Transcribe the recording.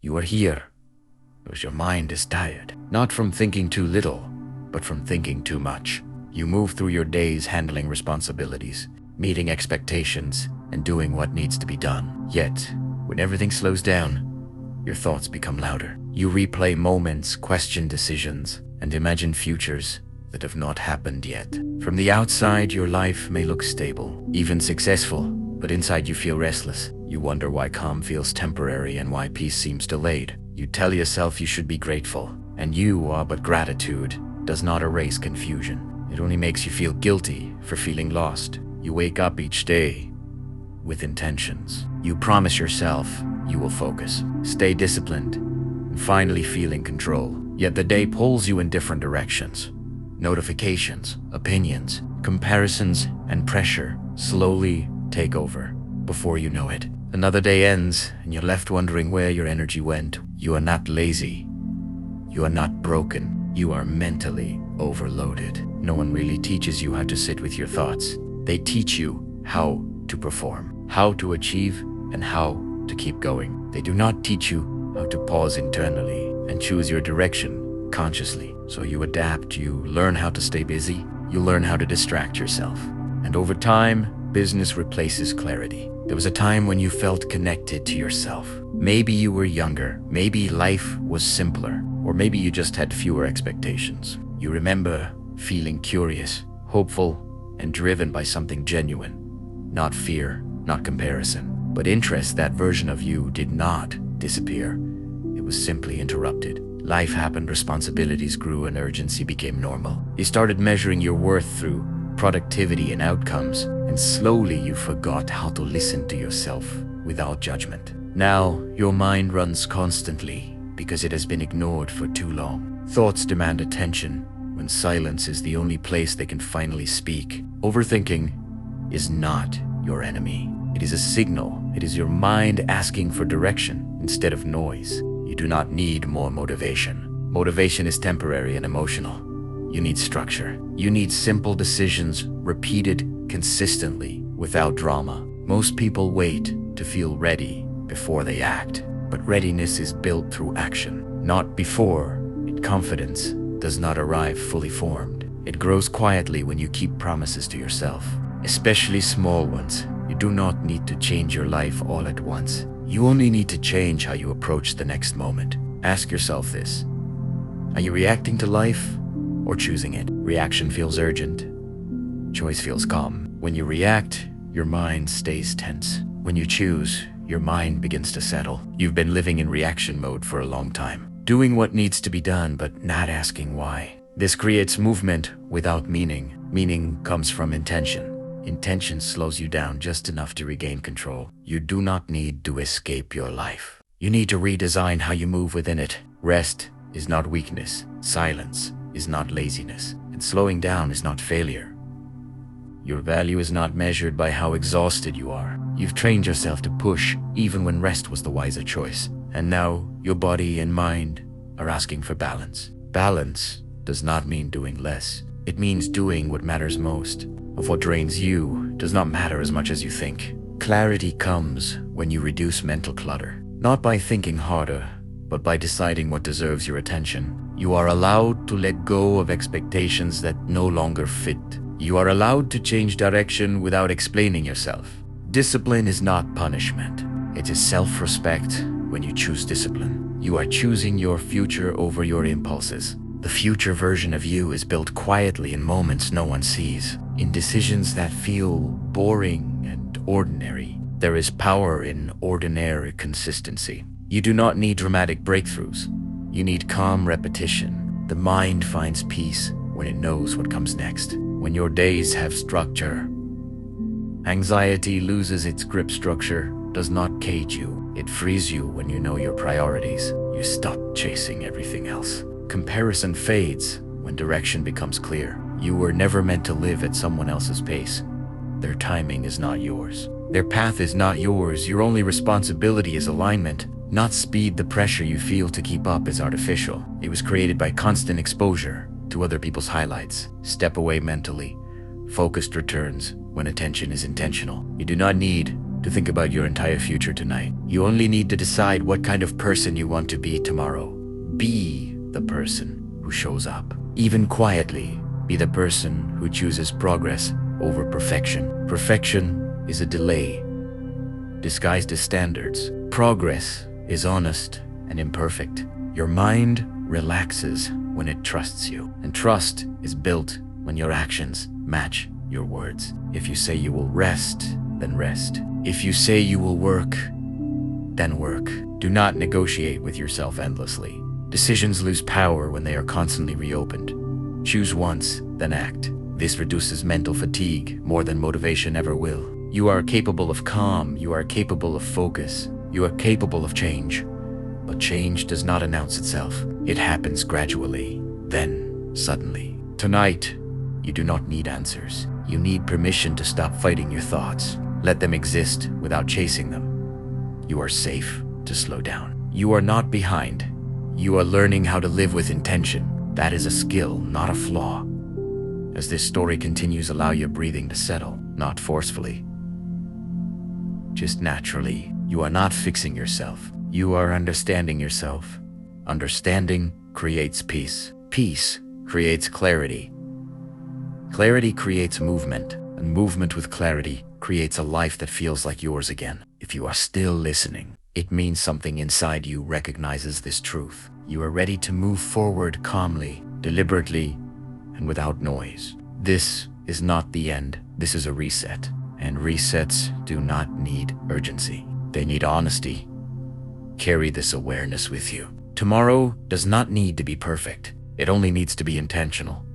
You are here because your mind is tired, not from thinking too little, but from thinking too much. You move through your days handling responsibilities, meeting expectations, and doing what needs to be done. Yet, when everything slows down, your thoughts become louder. You replay moments, question decisions, and imagine futures that have not happened yet. From the outside, your life may look stable, even successful, but inside you feel restless. You wonder why calm feels temporary and why peace seems delayed. You tell yourself you should be grateful, and you are, but gratitude does not erase confusion. It only makes you feel guilty for feeling lost. You wake up each day with intentions. You promise yourself you will focus, stay disciplined, and finally feel in control. Yet the day pulls you in different directions. Notifications, opinions, comparisons, and pressure slowly take over. Before you know it, another day ends and you're left wondering where your energy went. You are not lazy. You are not broken. You are mentally overloaded. No one really teaches you how to sit with your thoughts. They teach you how to perform, how to achieve, and how to keep going. They do not teach you how to pause internally and choose your direction consciously. So you adapt, you learn how to stay busy, you learn how to distract yourself. And over time, business replaces clarity. There was a time when you felt connected to yourself. Maybe you were younger, maybe life was simpler, or maybe you just had fewer expectations. You remember feeling curious, hopeful, and driven by something genuine. Not fear, not comparison, but interest. That version of you did not disappear. It was simply interrupted. Life happened, responsibilities grew, and urgency became normal. You started measuring your worth through productivity and outcomes, and slowly you forgot how to listen to yourself without judgment. Now, your mind runs constantly because it has been ignored for too long. Thoughts demand attention when silence is the only place they can finally speak. Overthinking is not your enemy. It is a signal. It is your mind asking for direction instead of noise. You do not need more motivation. Motivation is temporary and emotional. You need structure. You need simple decisions repeated consistently without drama. Most people wait to feel ready before they act, but readiness is built through action, not before. Confidence does not arrive fully formed. It grows quietly when you keep promises to yourself, especially small ones. You do not need to change your life all at once. You only need to change how you approach the next moment. Ask yourself this: are you reacting to life or choosing it? Reaction feels urgent. Choice feels calm. When you react, your mind stays tense. When you choose, your mind begins to settle. You've been living in reaction mode for a long time, doing what needs to be done but not asking why. This creates movement without meaning. Meaning comes from intention. Intention slows you down just enough to regain control. You do not need to escape your life. You need to redesign how you move within it. Rest is not weakness. Silence is not laziness. And slowing down is not failure. Your value is not measured by how exhausted you are. You've trained yourself to push even when rest was the wiser choice. And now your body and mind are asking for balance. Balance does not mean doing less. It means doing what matters most. Of what drains you does not matter as much as you think. Clarity comes when you reduce mental clutter, not by thinking harder, but by deciding what deserves your attention. You are allowed to let go of expectations that no longer fit. You are allowed to change direction without explaining yourself. Discipline is not punishment. It is self-respect. When you choose discipline, you are choosing your future over your impulses. The future version of you is built quietly in moments no one sees, in decisions that feel boring and ordinary. There is power in ordinary consistency. You do not need dramatic breakthroughs. You need calm repetition. The mind finds peace when it knows what comes next. When your days have structure, anxiety loses its grip. Structure does not cage you. It frees you when you know your priorities. You stop chasing everything else. Comparison fades when direction becomes clear. You were never meant to live at someone else's pace. Their timing is not yours. Their path is not yours. Your only responsibility is alignment, not speed. The pressure you feel to keep up is artificial. It was created by constant exposure to other people's highlights. Step away mentally. Focused returns when attention is intentional. You do not need to think about your entire future tonight. You only need to decide what kind of person you want to be tomorrow. Be the person who shows up. Even quietly, be the person who chooses progress over perfection. Perfection is a delay disguised as standards. Progress is honest and imperfect. Your mind relaxes when it trusts you, and trust is built when your actions match your words. If you say you will rest, then rest. If you say you will work, then work. Do not negotiate with yourself endlessly. Decisions lose power when they are constantly reopened. Choose once, then act. This reduces mental fatigue more than motivation ever will. You are capable of calm, you are capable of focus, you are capable of change. But change does not announce itself. It happens gradually, then suddenly. Tonight, you do not need answers. You need permission to stop fighting your thoughts. Let them exist without chasing them. You are safe to slow down. You are not behind. You are learning how to live with intention. That is a skill, not a flaw. As this story continues, allow your breathing to settle, not forcefully, just naturally. You are not fixing yourself. You are understanding yourself. Understanding creates peace. Peace creates clarity. Clarity creates movement, and movement with clarity creates a life that feels like yours again. If you are still listening, it means something inside you recognizes this truth. You are ready to move forward calmly, deliberately, and without noise. This is not the end. This is a reset. And resets do not need urgency. They need honesty. Carry this awareness with you. Tomorrow does not need to be perfect. It only needs to be intentional.